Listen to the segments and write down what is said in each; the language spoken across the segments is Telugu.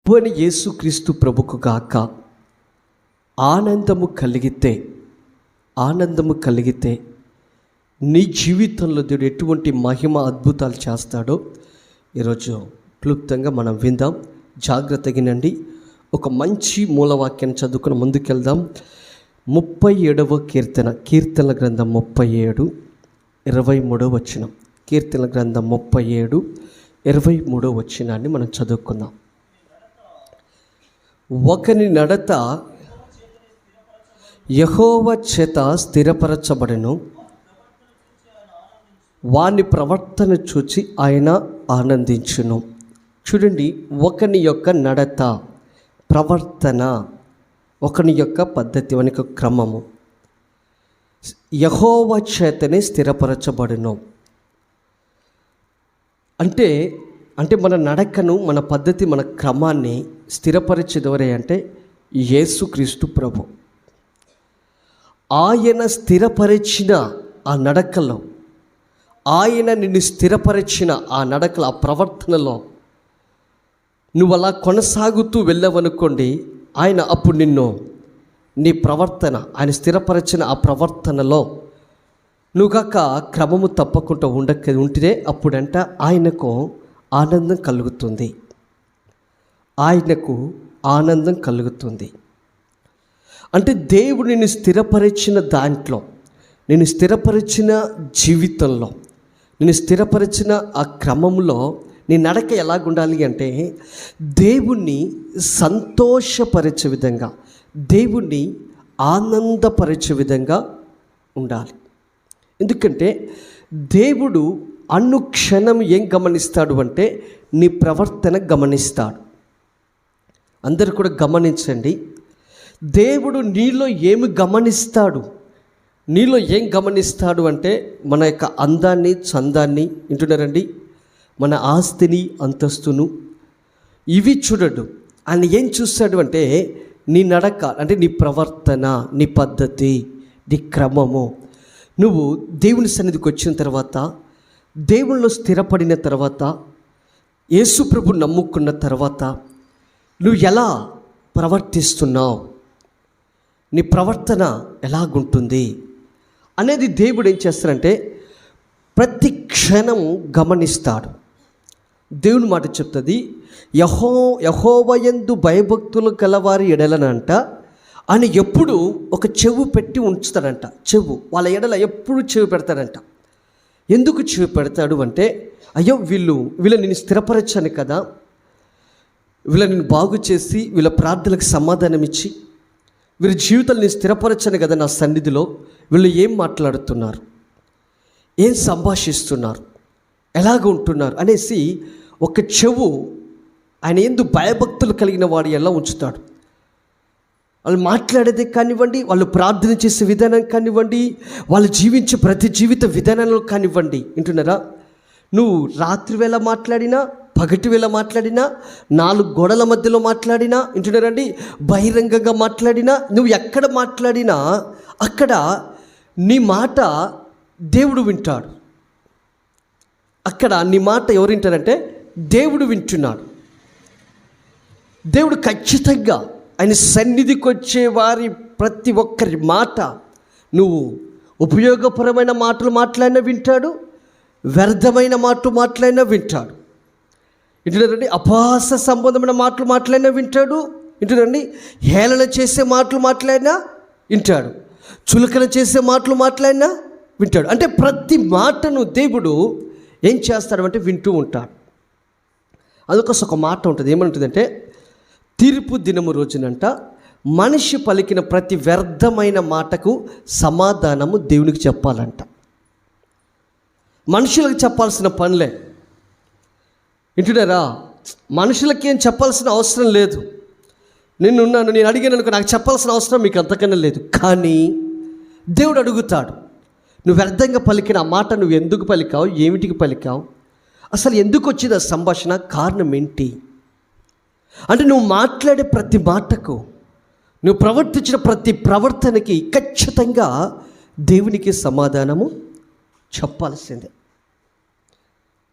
ప్రభువైన యేసుక్రీస్తు ప్రభుకు గాక. ఆనందము కలిగితే నీ జీవితంలో దేవుడు ఎటువంటి మహిమ అద్భుతాలు చేస్తాడో ఈరోజు క్లుప్తంగా మనం విందాం. జాగ్రత్తగా వినండి. ఒక మంచి మూలవాక్యాన్ని చదువుకుని ముందుకెళ్దాం. 37వ కీర్తనల గ్రంథం 37 23వ వచనం. కీర్తనల గ్రంథం 37 23వ వచనాన్ని మనం చదువుకుందాం. ఒకని నడత యెహోవా చేత స్థిరపరచబడెను, వాని ప్రవర్తన చూచి ఆయన ఆనందించును. చూడండి, ఒకని యొక్క నడత, ప్రవర్తన, ఒకని యొక్క పద్ధతి, వాని యొక్క క్రమము యెహోవా చేతనే స్థిరపరచబడును. అంటే మన నడకను, మన పద్ధతి, మన క్రమాన్ని స్థిరపరిచేదెవరే అంటే యేసుక్రీస్తు ప్రభు. ఆయన స్థిరపరిచిన ఆ నడకలో, ఆయన నిన్ను స్థిరపరిచిన ఆ నడకలో, ఆ ప్రవర్తనలో నువ్వు అలా కొనసాగుతూ వెళ్ళవనుకోండి, ఆయన అప్పుడు నిన్ను, నీ ప్రవర్తన, ఆయన స్థిరపరిచిన ఆ ప్రవర్తనలో నువ్వు కాక క్రమము తప్పకుండా ఉంటే అప్పుడంట ఆయనకు ఆనందం కలుగుతుంది. ఆయనకు ఆనందం కలుగుతుంది. అంటే దేవుడు నిన్ను స్థిరపరిచిన దాంట్లో, నేను స్థిరపరిచిన జీవితంలో, నేను స్థిరపరిచిన ఆ క్రమంలో నీ నడక ఎలాగుండాలి అంటే దేవుణ్ణి సంతోషపరిచే విధంగా, దేవుణ్ణి ఆనందపరిచే విధంగా ఉండాలి. ఎందుకంటే దేవుడు అనుక్షణం ఏం గమనిస్తాడు అంటే నీ ప్రవర్తన గమనిస్తాడు. అందరూ కూడా గమనించండి. దేవుడు నీలో ఏమి గమనిస్తాడు, నీలో ఏం గమనిస్తాడు అంటే మన యొక్క అందాన్ని, చందాన్ని, వింటున్నారండి, మన ఆస్తిని, అంతస్తును, ఇవి చూడడు. ఆయన ఏం చూస్తాడు అంటే నీ నడక, అంటే నీ ప్రవర్తన, నీ పద్ధతి, నీ క్రమము. నువ్వు దేవుని సన్నిధికి వచ్చిన తర్వాత, దేవునిలో స్థిరపడిన తర్వాత, యేసు ప్రభు నమ్ముకున్న తర్వాత నువ్వు ఎలా ప్రవర్తిస్తున్నావు, నీ ప్రవర్తన ఎలాగుంటుంది అనేది దేవుడు ఏం చేస్తాడంటే ప్రతి క్షణం గమనిస్తాడు. దేవుని మాట చెప్తుంది, యెహోవాయందు భయభక్తులు గలవారి ఎడలనంట ఆయన ఎప్పుడు ఒక చెవు పెట్టి ఉంచుతాడంట. చెవు, వాళ్ళ ఎడల ఎప్పుడు చెవు పెడతాడంట. ఎందుకు చెవి పెడతాడు అంటే, అయ్యో వీళ్ళని నేను స్థిరపరచాను కదా, వీళ్ళని నేను బాగు చేసి వీళ్ళ ప్రార్థనలకు సమాధానం ఇచ్చి వీళ్ళ జీవితాలు నేను స్థిరపరచాను కదా నా సన్నిధిలో, వీళ్ళు ఏం మాట్లాడుతున్నారు, ఏం సంభాషిస్తున్నారు, ఎలాగ ఉంటున్నారు అనేసి ఒక చెవు ఆయన ఎందు భయభక్తులు కలిగిన వాడు ఎలా ఉంచుతాడు. వాళ్ళు మాట్లాడేదే కానివ్వండి, వాళ్ళు ప్రార్థన చేసే విధానం కానివ్వండి, వాళ్ళు జీవించే ప్రతి జీవిత విధానంలో కానివ్వండి. వింటున్నారా? నువ్వు రాత్రి వేళ మాట్లాడినా, పగటి వేళ మాట్లాడినా, 4 గోడల మధ్యలో మాట్లాడినా, వింటున్నారండి, బహిరంగంగా మాట్లాడినా, నువ్వు ఎక్కడ మాట్లాడినా అక్కడ నీ మాట దేవుడు వింటాడు. అక్కడ నీ మాట ఎవరు వింటారంటే దేవుడు వింటున్నాడు. దేవుడు ఖచ్చితంగా ఆయన సన్నిధికి వచ్చే వారి ప్రతి ఒక్కరి మాట, నువ్వు ఉపయోగపరమైన మాటలు మాట్లాడినా వింటాడు, వ్యర్థమైన మాటలు మాట్లాడినా వింటాడు. ఇంటున్నారండి, అపహాస సంబంధమైన మాటలు మాట్లాడినా వింటాడు. ఇంటున్నారండి, హేళన చేసే మాటలు మాట్లాడినా వింటాడు, చులకన చేసే మాటలు మాట్లాడినా వింటాడు. అంటే ప్రతి మాటను దేవుడు ఏం చేస్తాడు అంటే వింటూ ఉంటాడు. అందుకోసం ఒక మాట ఉంటుంది, ఏమంటుందంటే తీర్పు దినము రోజునంట మనిషి పలికిన ప్రతి వ్యర్థమైన మాటకు సమాధానము దేవునికి చెప్పాలంట. మనుషులకు చెప్పాల్సిన పనిలే. వింటున్నారా? మనుషులకి ఏం చెప్పాల్సిన అవసరం లేదు. నేను అడిగాను అనుకో, నాకు చెప్పాల్సిన అవసరం మీకు అంతకన్నా లేదు. కానీ దేవుడు అడుగుతాడు, నువ్వు వ్యర్థంగా పలికిన ఆ మాట నువ్వు ఎందుకు పలికావు, ఏమిటికి పలికావు, అసలు ఎందుకు వచ్చింది ఆ సంభాషణ, కారణం ఏంటి అంటే నువ్వు మాట్లాడే ప్రతి మాటకు, నువ్వు ప్రవర్తించిన ప్రతి ప్రవర్తనకి ఖచ్చితంగా దేవునికి సమాధానము చెప్పాల్సిందే.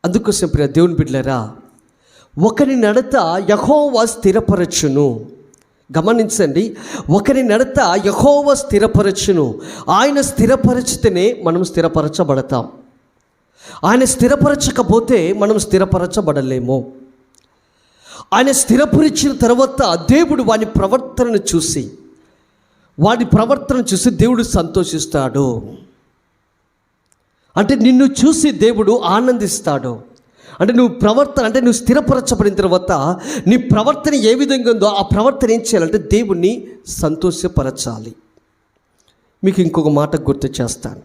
అందుకోసం ప్రియ దేవుని బిడ్డలారా, ఒకరి నడత యెహోవా స్థిరపరచును. గమనించండి, ఒకరి నడత యెహోవా స్థిరపరచును. ఆయన స్థిరపరిచితేనే మనం స్థిరపరచబడతాం. ఆయన స్థిరపరచకపోతే మనం స్థిరపరచబడలేము. ఆయన స్థిరపరిచిన తర్వాత దేవుడు వాని ప్రవర్తనను చూసి దేవుడు సంతోషిస్తాడు. అంటే నిన్ను చూసి దేవుడు ఆనందిస్తాడు. అంటే నువ్వు స్థిరపరచబడిన తర్వాత నీ ప్రవర్తన ఏ విధంగా ఉందో ఆ ప్రవర్తన ఏం చేయాలంటే దేవుణ్ణి సంతోషపరచాలి. మీకు ఇంకొక మాట గుర్తు చేస్తాను.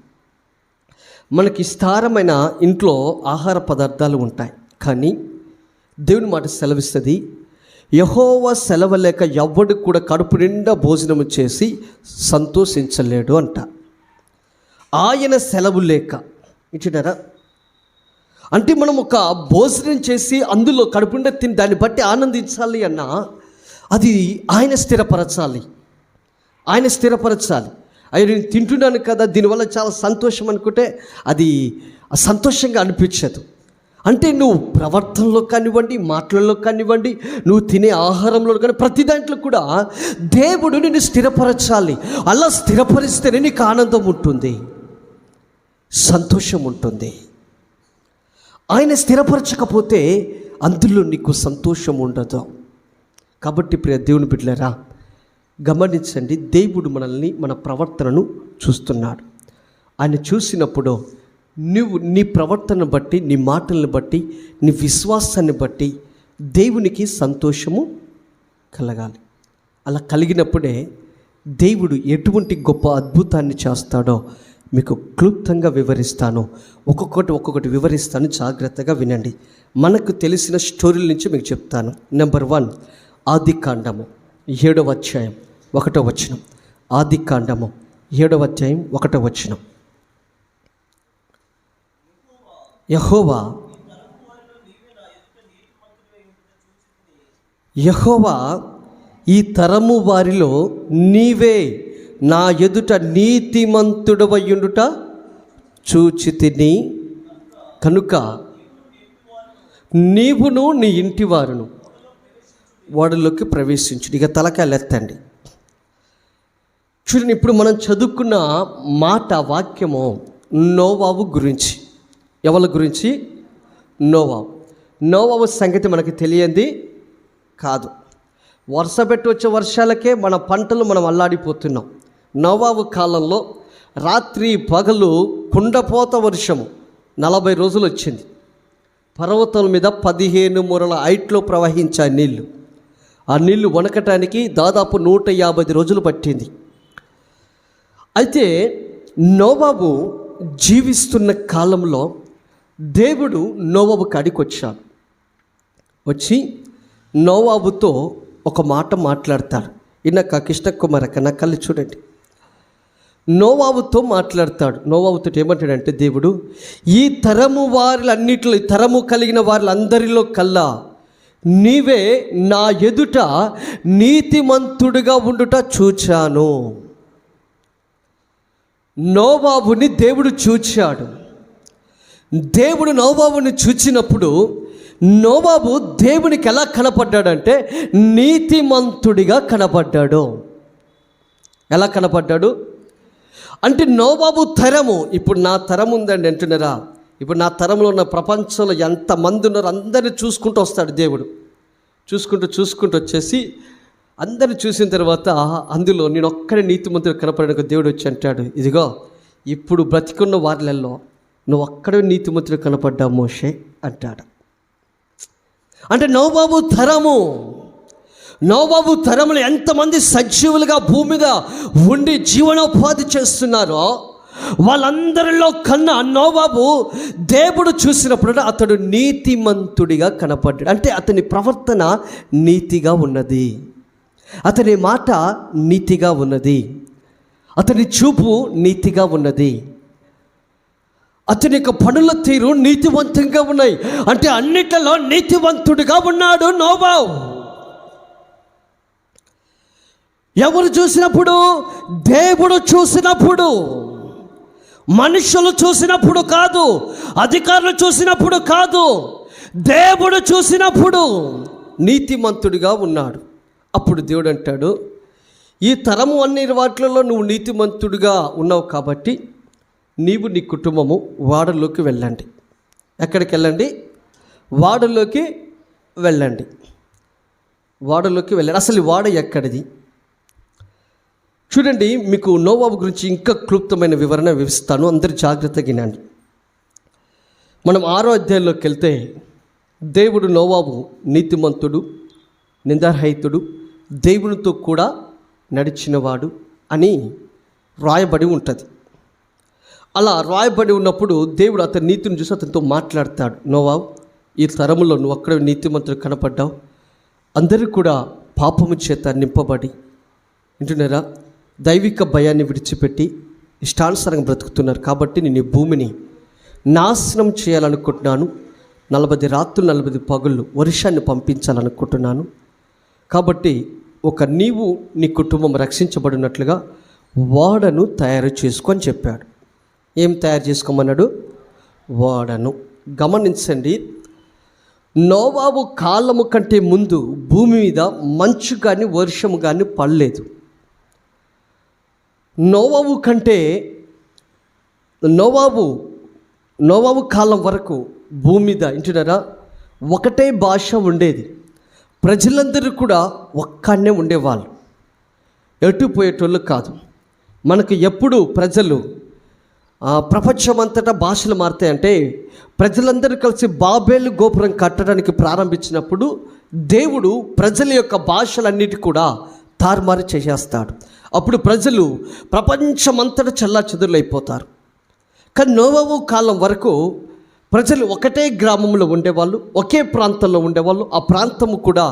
మనకి విస్తారమైన ఇంట్లో ఆహార పదార్థాలు ఉంటాయి, కానీ దేవుని మాట సెలవిస్తుంది, యెహోవా సెలవు లేక ఎవ్వడు కూడా కడుపు నిండా భోజనం చేసి సంతోషించలేడు అంట. ఆయన సెలవు లేక ఇచ్చినారా అంటే మనం ఒక భోజనం చేసి అందులో కడుపు నిండా తిని దాన్ని బట్టి ఆనందించాలి అన్నా అది ఆయన స్థిరపరచాలి. అయ్యో నేను తింటున్నాను కదా, దీనివల్ల చాలా సంతోషం అనుకుంటే అది సంతోషంగా అనిపించదు. అంటే నువ్వు ప్రవర్తనలో కానివ్వండి, మాటలలో కానివ్వండి, నువ్వు తినే ఆహారంలో కానీ ప్రతి దాంట్లో కూడా దేవుడు నిన్ను స్థిరపరచాలి. అలా స్థిరపరిస్తేనే నీకు ఆనందం ఉంటుంది, సంతోషం ఉంటుంది. ఆయన స్థిరపరచకపోతే అందులో నీకు సంతోషం ఉండదు. కాబట్టి ప్రియ దేవుని బిడ్డలారా, గమనించండి, దేవుడు మనల్ని మన ప్రవర్తనను చూస్తున్నాడు. ఆయన చూసినప్పుడు నువ్వు నీ ప్రవర్తనను బట్టి, నీ మాటలను బట్టి, నీ విశ్వాసాన్ని బట్టి దేవునికి సంతోషము కలగాలి. అలా కలిగినప్పుడే దేవుడు ఎటువంటి గొప్ప అద్భుతాన్ని చేస్తాడో మీకు క్లుప్తంగా వివరిస్తాను. ఒక్కొక్కటి వివరిస్తాను, జాగ్రత్తగా వినండి. మనకు తెలిసిన స్టోరీల నుంచి మీకు చెప్తాను. నెంబర్ 1, ఆదికాండము 7వ అధ్యాయం 1వ వచనం. ఆదికాండము 7వ అధ్యాయం 1వ వచనం. యెహోవా ఈ తరము వారిలో నీవే నా ఎదుట నీతిమంతుడవయ్యుండుట చూచితిని కనుక నీవును నీ ఇంటి వారును వాడిలోకి ప్రవేశించుడు. ఇక తలకాయలెత్తండి. చూడండి, ఇప్పుడు మనం చదువుకున్న మాట వాక్యము నోవాహు గురించి. ఎవరి గురించి? నోవాహు సంగతి మనకి తెలియంది కాదు. వర్ష పెట్టి వచ్చే వర్షాలకే మన పంటలు మనం అల్లాడిపోతున్నాం. నోవాహు కాలంలో రాత్రి పగలు కుండపోత వర్షము 40 రోజులు వచ్చింది. పర్వతాల మీద 15 మూరల హైట్లో ప్రవహించే నీళ్లు. ఆ నీళ్లు వణకటానికి దాదాపు 150 రోజులు పట్టింది. అయితే నోవాహు జీవిస్తున్న కాలంలో దేవుడు నోవాహు కాడికి వచ్చాడు. వచ్చి నోవాహుతో ఒక మాట మాట్లాడతాడు. ఇన్నాక కృష్ణ కుమార్ అక్క నా కళ్ళు చూడండి. నోవాహుతో మాట్లాడతాడు. నోవాహుతో ఏమంటాడంటే దేవుడు, ఈ తరము వారిలన్నిటిలో, ఈ తరము కలిగిన వారిలందరిలో కల్లా నీవే నా ఎదుట నీతిమంతుడిగా ఉండుట చూచాను. నోవాహుని దేవుడు చూచాడు. దేవుడు నోవాహుని చూచినప్పుడు నోవాహు దేవునికి ఎలా కనపడ్డాడంటే నీతిమంతుడిగా కనపడ్డాడు. ఎలా కనపడ్డాడు అంటే నోవాహు తరము, ఇప్పుడు నా తరం ఉందండి అంటున్నారా, ఇప్పుడు నా తరంలో ఉన్న ప్రపంచంలో ఎంతమంది ఉన్నారో అందరిని చూసుకుంటూ వస్తాడు దేవుడు. చూసుకుంటూ వచ్చేసి అందరిని చూసిన తర్వాత అందులో నేను ఒక్కడే నీతిమంతుడు కనపడడానికి దేవుడు వచ్చి అంటాడు, ఇదిగో ఇప్పుడు బ్రతికున్న వారిలలో నువ్వు ఒక్కడే నీతిమంతుడు కనపడ్డా మోషే అంటాడు. అంటే నోవాహు తరములు ఎంతమంది సజీవులుగా భూమి మీద ఉండి జీవనోపాధి చేస్తున్నారో వాళ్ళందరిలో కన్నా నోవాహు దేవుడు చూసినప్పుడు అతడు నీతిమంతుడిగా కనపడ్డాడు. అంటే అతని ప్రవర్తన నీతిగా ఉన్నది, అతని మాట నీతిగా ఉన్నది, అతని చూపు నీతిగా ఉన్నది, అతని యొక్క పనుల తీరు నీతివంతంగా ఉన్నాయి. అంటే అన్నిటిలో నీతివంతుడిగా ఉన్నాడు నోవాహు. ఎవరు చూసినప్పుడు? దేవుడు చూసినప్పుడు, మనుషులు చూసినప్పుడు కాదు, అధికారులు చూసినప్పుడు కాదు, దేవుడు చూసినప్పుడు నీతిమంతుడిగా ఉన్నాడు. అప్పుడు దేవుడు అంటాడు, ఈ తరము అన్ని వాటిలలో నువ్వు నీతిమంతుడిగా ఉన్నావు కాబట్టి నీవు నీ కుటుంబము వాడలోకి వెళ్ళండి. ఎక్కడికి వెళ్ళండి? వాడలోకి వెళ్ళండి. వాడలోకి వెళ్ళండి. అసలు ఈ వాడ ఎక్కడిది? చూడండి, మీకు నోవాహు గురించి ఇంకా క్లుప్తమైన వివరణ వివరిస్తాను, అందరూ జాగ్రత్తగా వినండి. మనం 6వ అధ్యాయంలోకి వెళ్తే దేవుడు నోవాహు నీతిమంతుడు, నిందారహితుడు, దేవునితో కూడా నడిచినవాడు అని రాయబడి ఉంటుంది. అలా రాయబడి ఉన్నప్పుడు దేవుడు అతని నీతిని చూసి అతనితో మాట్లాడతాడు. నోవాహు, ఈ తరములో నువ్వు అక్కడ నీతిమంతుడు కనపడ్డావు, అందరూ కూడా పాపము చేత నింపబడి వింటున్నారా, దైవిక భయాన్ని విడిచిపెట్టి ఇష్టానుసారంగా బ్రతుకుతున్నారు కాబట్టి నేను ఈ భూమిని నాశనం చేయాలనుకుంటున్నాను. 40 రాత్రులు 40 పగుళ్ళు వర్షాన్ని పంపించాలనుకుంటున్నాను. కాబట్టి నీవు నీ కుటుంబం రక్షించబడినట్లుగా ఓడను తయారు చేసుకొని చెప్పాడు. ఏం తయారు చేసుకోమన్నాడు? ఓడను. గమనించండి, నోవాహు కాలము కంటే ముందు భూమి మీద మంచు కానీ వర్షము కానీ పడలేదు. నోవాహు కాలం వరకు భూమి మీద ఇంటున్నారా ఒకటే భాష ఉండేది. ప్రజలందరూ కూడా ఒక్కనే ఉండేవాళ్ళు, ఎటు పోయేటోళ్ళు కాదు. మనకు ఎప్పుడు ప్రజలు ప్రపంచమంతటా భాషలు మారుతాయంటే, ప్రజలందరూ కలిసి బాబేలు గోపురం కట్టడానికి ప్రారంభించినప్పుడు దేవుడు ప్రజల యొక్క భాషలన్నిటి కూడా తారుమారు చేసేస్తాడు. అప్పుడు ప్రజలు ప్రపంచమంతటా చెల్లాచెదురులైపోతారు. కానీ నోవాహు కాలం వరకు ప్రజలు ఒకటే గ్రామంలో ఉండేవాళ్ళు, ఒకే ప్రాంతంలో ఉండేవాళ్ళు. ఆ ప్రాంతము కూడా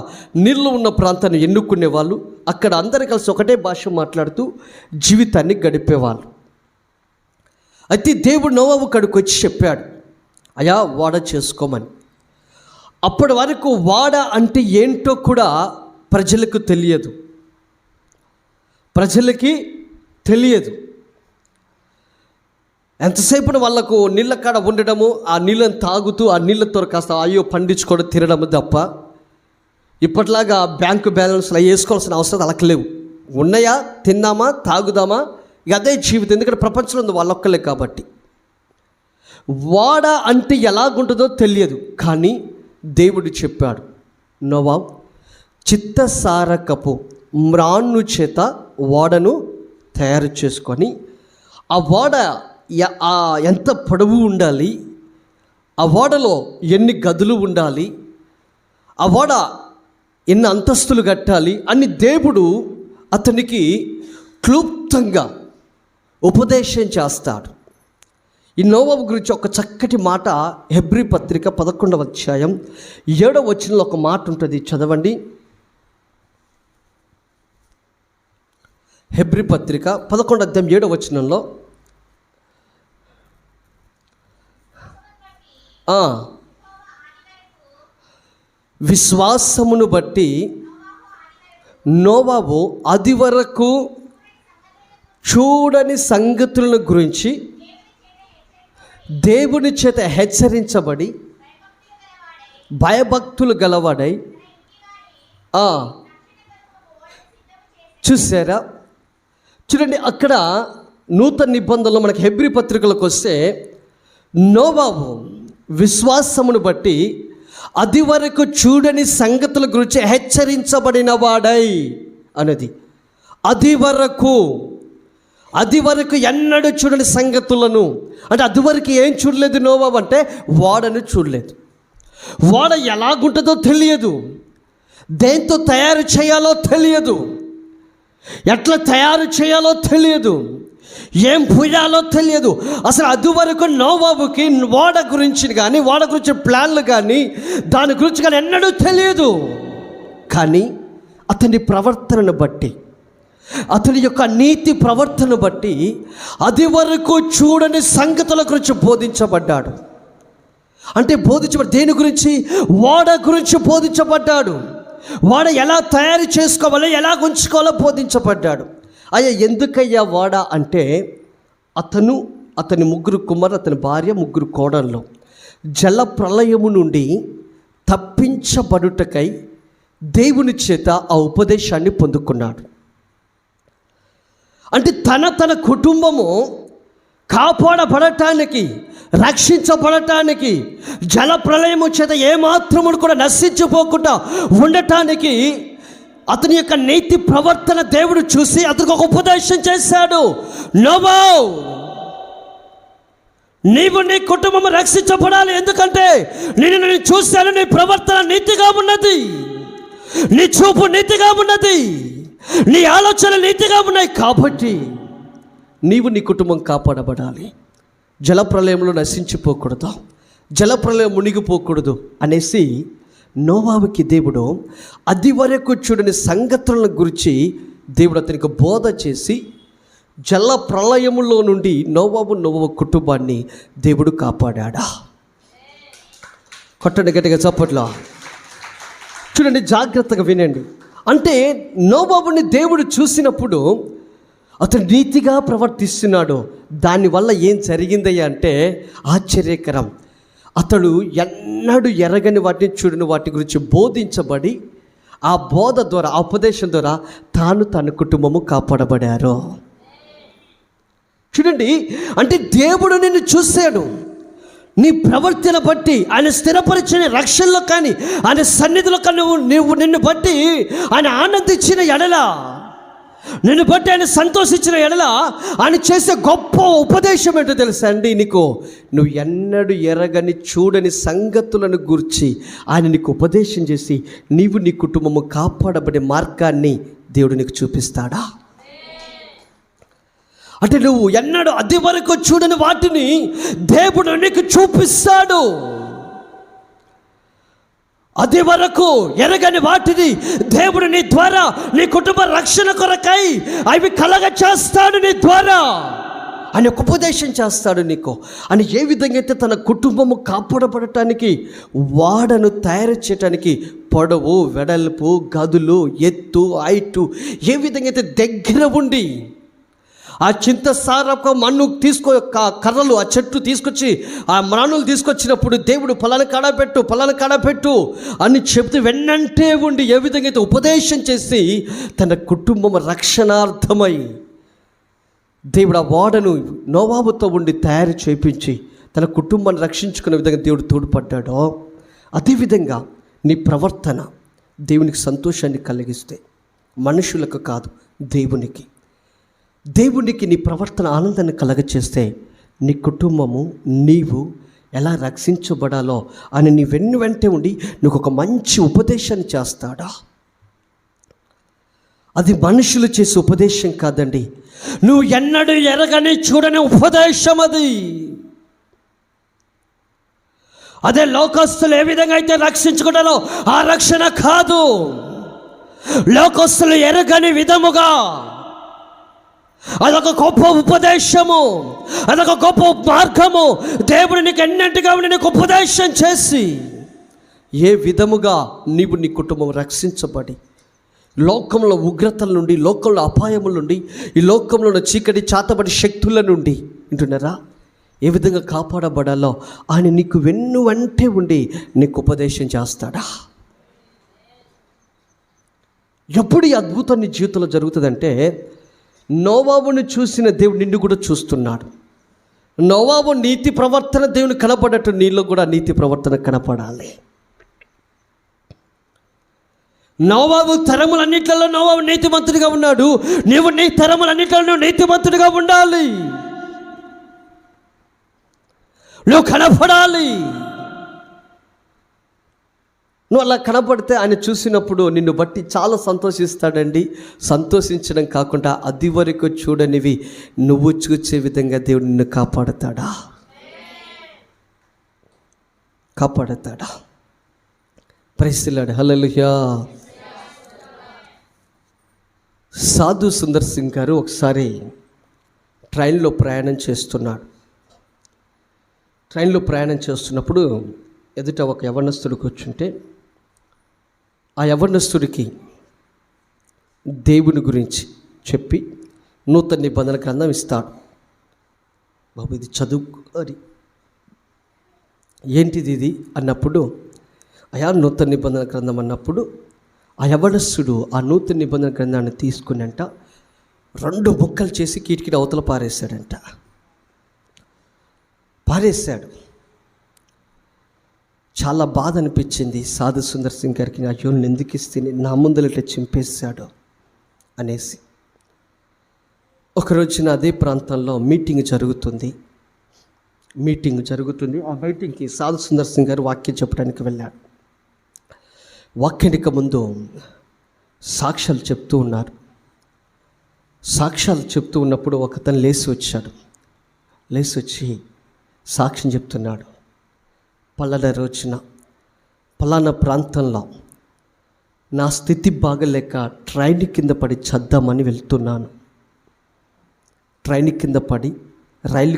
నీళ్ళు ఉన్న ప్రాంతాన్ని ఎన్నుకునేవాళ్ళు. అక్కడ అందరు కలిసి ఒకటే భాష మాట్లాడుతూ జీవితాన్ని గడిపేవాళ్ళు. అయితే దేవుడు నోవాహు కాడికి వచ్చి చెప్పాడు, అయ్యా వాడ చేసుకోమని. అప్పటి వరకు వాడ అంటే ఏంటో కూడా ప్రజలకు తెలియదు. ఎంతసేపు వాళ్ళకు నీళ్ళ కాడ ఉండడము, ఆ నీళ్ళని తాగుతూ ఆ నీళ్ళతో కాస్త అయ్యో పండించుకోవడం తినడము తప్ప ఇప్పట్లాగా బ్యాంకు బ్యాలెన్స్లు అవి వేసుకోవాల్సిన అవసరం వాళ్ళకి లేవు. ఉన్నాయా, తిన్నామా, తాగుదామా, ఇక అదే జీవితం. ఎందుకంటే ప్రపంచంలో ఉంది వాళ్ళొక్కలే కాబట్టి. వాడ అంటే ఎలాగుంటుందో తెలియదు. కానీ దేవుడు చెప్పాడు, నోవాహు చిత్తసారకపు మ్రాన్ను చేత ఓడను తయారు చేసుకొని, ఆ ఓడ ఎంత పొడవు ఉండాలి, ఆ ఓడలో ఎన్ని గదులు ఉండాలి, ఆ ఓడ ఎన్ని అంతస్తులు కట్టాలి అని దేవుడు అతనికి క్లుప్తంగా ఉపదేశం చేస్తాడు. ఈ నోవాహు గురించి ఒక చక్కటి మాట హెబ్రీ పత్రిక 11వ అధ్యాయం 7వ వచనంలో ఒక మాట ఉంటుంది, చదవండి. హెబ్రీ పత్రిక 11వ అధ్యాయం 7వ వచనంలో విశ్వాసమును బట్టి నోవాహు అది వరకు చూడని సంగతులను గురించి దేవుని చేత హెచ్చరించబడి భయభక్తులు గలవాడై చూసారా. చూడండి, అక్కడ నూతన నిబంధనలో మనకి హెబ్రీ పత్రికలకు వస్తే నోవాహు విశ్వాసమును బట్టి అది వరకు చూడని సంగతుల గురించి హెచ్చరించబడిన వాడై అన్నది. అది వరకు ఎన్నడూ చూడని సంగతులను అంటే అది వరకు ఏం చూడలేదు నోవాహు అంటే ఓడను చూడలేదు. ఓడ ఎలాగుంటుందో తెలియదు, దేంతో తయారు చేయాలో తెలియదు, ఎట్లా తయారు చేయాలో తెలియదు, ఏం పూయాలో తెలియదు. అసలు అదివరకు నోవాహుకి ఓడ గురించి కానీ ఓడ గురించి ప్లాన్లు కానీ దాని గురించి కానీ ఎన్నడూ తెలియదు. కానీ అతని ప్రవర్తనను బట్టి, అతని యొక్క నీతి ప్రవర్తన బట్టి అది వరకు చూడని సంగతుల గురించి బోధించబడ్డాడు. అంటే దేని గురించి? ఓడ గురించి బోధించబడ్డాడు. ఓడ ఎలా తయారు చేసుకోవాలో, ఎలా ఉంచుకోవాలో బోధించబడ్డాడు. అయ్యా ఎందుకయ్యా ఓడ అంటే, అతని 3 కుమారులు, అతని భార్య, 3 కోడళ్ళు జల ప్రళయము నుండి తప్పించబడుటకై దేవుని చేత ఆ ఉపదేశాన్ని పొందుకున్నాడు. అంటే తన కుటుంబము కాపాడబడటానికి, రక్షించబడటానికి, జల ప్రళయము చేత ఏమాత్రము కూడా నశించిపోకుండా ఉండటానికి అతని యొక్క నీతి ప్రవర్తన దేవుడు చూసి అతనికి ఒక ఉపదేశం చేశాడు. నోవా, నీవు నీ కుటుంబం రక్షించబడాలి. ఎందుకంటే నేను చూశాను, నీ ప్రవర్తన నీతిగా ఉన్నది, నీ చూపు నీతిగా ఉన్నది, నీ ఆలోచన నీతిగా ఉన్నాయి. కాబట్టి నీవు నీ కుటుంబం కాపాడబడాలి, జలప్రలయంలో నశించిపోకూడదు, జలప్రలయం మునిగిపోకూడదు అనేసి నోవావుకి దేవుడు అది వరకు చూడని సంగతులను గురించి దేవుడు అతనికి బోధ చేసి జల ప్రళయములో నుండి నోవావు కుటుంబాన్ని దేవుడు కాపాడా. కొట్టండి గట్టిగా చప్పట్లో. చూడండి, జాగ్రత్తగా వినండి. అంటే నోవావుని దేవుడు చూసినప్పుడు అతను నీతిగా ప్రవర్తిస్తున్నాడు. దానివల్ల ఏం జరిగిందయ్యా అంటే ఆశ్చర్యకరం. అతడు ఎన్నడూ ఎరగని వాటిని, చూడని వాటి గురించి బోధించబడి ఆ బోధ ద్వారా, ఆ ఉపదేశం ద్వారా తన కుటుంబము కాపాడబడారు. చూడండి, అంటే దేవుడు నిన్ను చూశాడు. నీ ప్రవర్తన బట్టి, ఆయన స్థిరపరిచిన రక్షణలో కానీ, ఆయన సన్నిధిలో కానీ నిన్ను బట్టి ఆయన ఆనందించిన ఎడల, నిన్ను బట్టి ఆయన సంతోషించిన ఎడల ఆయన చేసే గొప్ప ఉపదేశం ఏంటో తెలుసా అండి నీకు? నువ్వు ఎన్నడూ ఎరగని చూడని సంగతులను గూర్చి ఆయన నీకు ఉపదేశం చేసి నీవు నీ కుటుంబము కాపాడబడే మార్గాన్ని దేవుడు నీకు చూపిస్తాడా? అంటే నువ్వు ఎన్నడూ అది వరకు చూడని వాటిని దేవుడు నీకు చూపిస్తాడు. అది వరకు ఎరగని వాటిని దేవుడు నీ ద్వారా, నీ కుటుంబ రక్షణ కొరకై అవి కలగ చేస్తాడు నీ ద్వారా. అని ఒక ఉపదేశం చేస్తాడు నీకు. అని ఏ విధంగా అయితే తన కుటుంబము కాపాడబడటానికి వాడను తయారు చేయటానికి పొడవు, వెడల్పు, గదులు, ఎత్తు, హైటు ఏ విధంగా అయితే దగ్గర ఉండి ఆ చింతసారక మన్ను కర్రలు, ఆ చెట్టు తీసుకొచ్చి ఆ మణులు తీసుకొచ్చినప్పుడు దేవుడు పలానా కాడపెట్టు అని చెప్తే వెన్నంటే ఉండి ఏ విధంగా అయితే ఉపదేశం చేసి తన కుటుంబం రక్షణార్థమై దేవుడు ఆ వాడను నోవాబుతో ఉండి తయారు చేయించి తన కుటుంబాన్ని రక్షించుకునే విధంగా దేవుడు తోడ్పడ్డాడో, అదేవిధంగా నీ ప్రవర్తన దేవునికి సంతోషాన్ని కలిగిస్తే, మనుషులకు కాదు దేవునికి నీ ప్రవర్తన ఆనందాన్ని కలగచేస్తే నీ కుటుంబము, నీవు ఎలా రక్షించబడాలో అని నీ వెంటే ఉండి నీకు ఒక మంచి ఉపదేశాన్ని చేస్తాడా. అది మనుషులు చేసే ఉపదేశం కాదండి, నువ్వు ఎన్నడూ ఎరగని చూడని ఉపదేశం అది. అదే లోకస్తులు ఏ విధంగా అయితే రక్షించుకుంటారో ఆ రక్షణ కాదు. లోకస్తులు ఎరగని విధముగా అదొక గొప్ప ఉపదేశము, అదొక గొప్ప మార్గము. దేవుడు నీకు ఎన్నంటిగా ఉండి నీకు ఉపదేశం చేసి ఏ విధముగా నీవు నీ కుటుంబం రక్షించబడి లోకంలో ఉగ్రతల నుండి, లోకంలో అపాయముల నుండి, ఈ లోకంలో ఉన్న చీకటి చాతబడి శక్తుల నుండి వింటున్నారా ఏ విధంగా కాపాడబడాలో ఆయన నీకు వెన్నంటే ఉండి నీకు ఉపదేశం చేస్తాడా. ఎప్పుడు ఈ అద్భుతం నీ జీవితంలో జరుగుతుందంటే, నోవాబుని చూసిన దేవుడు నిన్ను కూడా చూస్తున్నాడు. నోవాబు నీతి ప్రవర్తన దేవుని కనపడట్టు నీలో కూడా నీతి ప్రవర్తన కనపడాలి. నోవాబు తరములన్నిట్లలో నోవాబు నీతిమంతుడిగా ఉన్నాడు. నీవు నీ తరములన్నిట్లలో నీతిమంతుడిగా ఉండాలి, నువ్వు కనపడాలి. నువ్వు అలా కనపడితే ఆయన చూసినప్పుడు నిన్ను బట్టి చాలా సంతోషిస్తాడండి. సంతోషించడం కాకుండా అది వరకు చూడనివి నువ్వు చూసే విధంగా దేవుడు నిన్ను కాపాడతాడా. Praise the Lord. Hallelujah. Sadhu Sundar Singh గారు ఒకసారి ట్రైన్లో ప్రయాణం చేస్తున్నప్పుడు ఎదుట ఒక యవ్వనస్తుడు కూర్చుంటే ఆ యవ్వనస్తుడికి దేవుని గురించి చెప్పి నూతన నిబంధన గ్రంథం ఇస్తాడు. బాబు ఇది చదువు అని. ఏంటిది ఇది అన్నప్పుడు అయా నూతన నిబంధన గ్రంథం అన్నప్పుడు ఆ యవనస్తుడు ఆ నూతన నిబంధన గ్రంథాన్ని తీసుకునంట 2 ముక్కలు చేసి కిటికీ అవతల పారేశాడంట. పారేశాడు. చాలా బాధ అనిపించింది సాధు సుందర్ సింగ్ గారికి. నా యోని ఎందుకు ఇస్తే నా ముందలట చింపేశాడు అనేసి. ఒకరోజున అదే ప్రాంతంలో మీటింగ్ జరుగుతుంది. ఆ మీటింగ్కి సాధు సుందర్ సింగ్ గారు వాక్యం చెప్పడానికి వెళ్ళాడు. వాక్యానికి ముందు సాక్ష్యాలు చెప్తూ ఉన్నారు. సాక్ష్యాలు చెప్తూ ఉన్నప్పుడు ఒకతను లేచి వచ్చి సాక్ష్యం చెప్తున్నాడు. పలానా రోజున పలానా ప్రాంతంలో నా స్థితి బాగలేక ట్రైన్ కింద పడి చద్దామని వెళ్తున్నాను. రైలు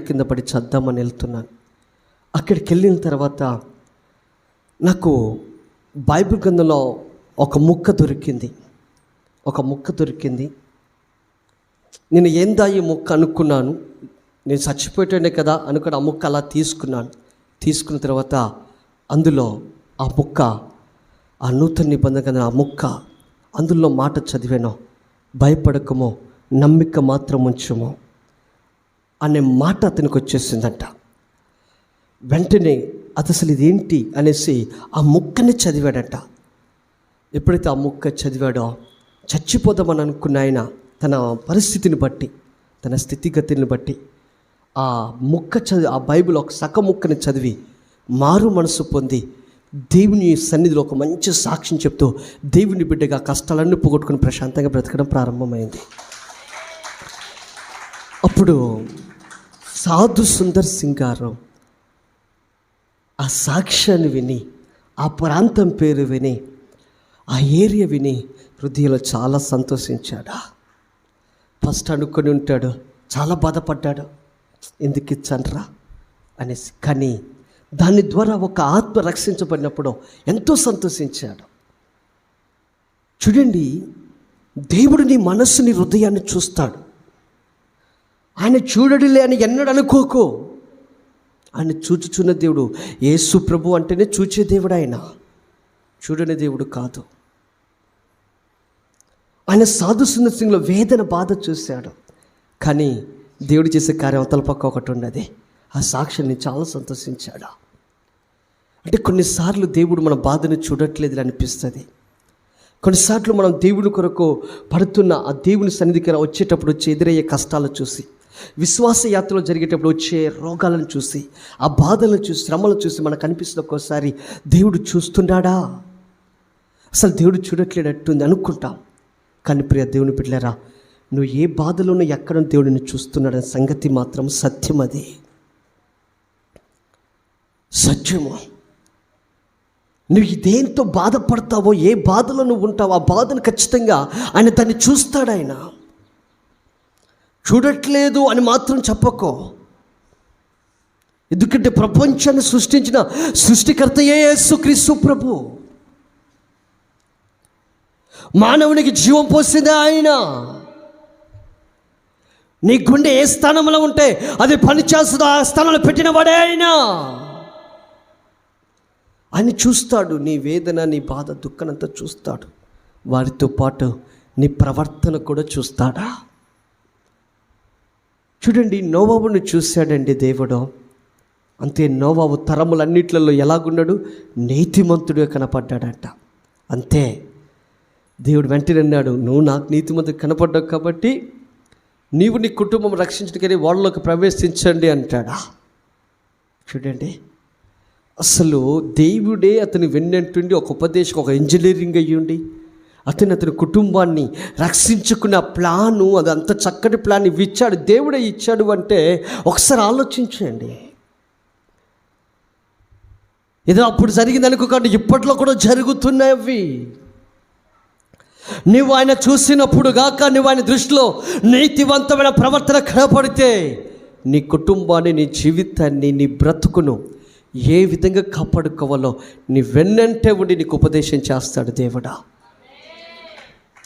కింద పడి చద్దామని వెళ్తున్నాను. అక్కడికి వెళ్ళిన తర్వాత నాకు బైబిల్ గ్రంథంలో ఒక ముక్క దొరికింది. నేను ఏందా ఈ ముక్క అనుకున్నాను. నేను చచ్చిపోయేటోనే కదా అనుకుని ఆ ముక్క అలా తీసుకున్న తర్వాత అందులో ఆ ముక్క, ఆ నూతన నిబంధన గ్రంథం ఆ ముక్క, అందులో మాట చదివాను. భయపడకమో, నమ్మిక మాత్రం ఉంచుమో అనే మాట అతనికి వచ్చేసిందంట. వెంటనే అసలు ఇదేంటి అనేసి ఆ ముక్కని చదివాడట. ఎప్పుడైతే ఆ ముక్క చదివాడో చచ్చిపోదామని అనుకున్న ఆయన తన పరిస్థితిని బట్టి, తన స్థితిగతిని బట్టి ఆ బైబిల్ ఒక సగ ముక్కని చదివి మారు మనసు పొంది దేవుని సన్నిధిలో ఒక మంచి సాక్ష్యం చెప్తూ దేవుని బిడ్డగా కష్టాలన్నీ పోగొట్టుకుని ప్రశాంతంగా బ్రతకడం ప్రారంభమైంది. అప్పుడు సాధు సుందర్ సింగ్ గారు ఆ సాక్ష్యాన్ని విని, ఆ ప్రాంతం పేరు విని, ఆ ఏరియా విని హృదయంలో చాలా సంతోషించాడు. ఫస్ట్ అనుకొని ఉంటాడు, చాలా బాధపడ్డాడు, ఎందుకు ఇచ్చానరా అనేసి. కానీ దాని ద్వారా ఒక ఆత్మ రక్షించబడినప్పుడు ఎంతో సంతోషించాడు. చూడండి, దేవుడు నీ మనస్సుని, హృదయాన్ని చూస్తాడు. ఆయన చూడడులే అని ఎన్నడూ అనుకోకు. ఆయన చూచుచున్న దేవుడు. యేసు ప్రభు అంటేనే చూచే దేవుడు ఆయన, చూడని దేవుడు కాదు. ఆయన సాధు సుందర్ సింగ్లో వేదన, బాధ చూశాడు. కానీ దేవుడు చేసే కార్యం అవతల పక్క ఒకటి ఉన్నది. ఆ సాక్ష్యాన్ని చాలా సంతోషించాడు. అంటే కొన్నిసార్లు దేవుడు మన బాధను చూడట్లేదు అనిపిస్తుంది. కొన్నిసార్లు మనం దేవుని కొరకు పడుతున్న ఆ దేవుని సన్నిధికి వచ్చేటప్పుడు వచ్చి ఎదురయ్యే కష్టాలు చూసి, విశ్వాస యాత్రలో జరిగేటప్పుడు వచ్చే రోగాలను చూసి, ఆ బాధలను చూసి, శ్రమలను చూసి మనకు అనిపిస్తుంది ఒక్కోసారి దేవుడు చూస్తున్నాడా, అసలు దేవుడు చూడట్లేనట్టుంది అనుకుంటాం. కానీ ప్రియ దేవుని బిడ్డలారా, నువ్వు ఏ బాధలోనూ ఎక్కడ దేవుడిని చూస్తున్నాడనే సంగతి మాత్రం సత్యం. అది సత్యము. నువ్వు దేంతో బాధపడతావో, ఏ బాధలో నువ్వు ఉంటావో, ఆ బాధను ఖచ్చితంగా ఆయన దాన్ని చూస్తాడు. ఆయన చూడట్లేదు అని మాత్రం చెప్పకో. ఎందుకంటే ప్రపంచాన్ని సృష్టించిన సృష్టికర్తయే యేసుక్రీస్తు ప్రభు. మానవునికి జీవం పోసిందే ఆయన. నీ గుండె ఏ స్థానంలో ఉంటే అది పనిచేస్తుందో ఆ స్థానంలో పెట్టిన వాడే ఆయన. ఆయన చూస్తాడు నీ వేదన, నీ బాధ, దుఃఖనంతా చూస్తాడు. వారితో పాటు నీ ప్రవర్తన కూడా చూస్తాడా. చూడండి, నోవాబును చూశాడండి దేవుడు. అంతే, నోవాబు తరములన్నిట్లలో ఎలాగున్నాడు, నీతిమంతుడిగా కనపడ్డాడంట. అంతే, దేవుడు వెంటనే అన్నాడు, నువ్వు నాకు నీతిమంతుడు కనపడ్డావు కాబట్టి నీవు నీ కుటుంబం రక్షించడానికి వాళ్ళలోకి ప్రవేశించండి అంటాడా. చూడండి, అసలు దేవుడే అతని వెన్నంటుండి ఒక ఉపదేశం, ఒక ఇంజనీరింగ్ అయ్యుండి అతని కుటుంబాన్ని రక్షించుకున్న ప్లాను, అది అంత చక్కటి ప్లాన్ ఇచ్చాడు. దేవుడే ఇచ్చాడు అంటే ఒకసారి ఆలోచించండి. ఏదో అప్పుడు జరిగింది అనుకోకండి, ఇప్పట్లో కూడా జరుగుతున్నాయి. నువ్వు ఆయన చూసినప్పుడు గాక, నువ్వు ఆయన దృష్టిలో నీతివంతమైన ప్రవర్తన కనపడితే నీ కుటుంబాన్ని, నీ జీవితాన్ని, నీ బ్రతుకును ఏ విధంగా కాపాడుకోవాలో నీ వెన్నంటే ఉండి నీకు ఉపదేశం చేస్తాడు దేవుడా.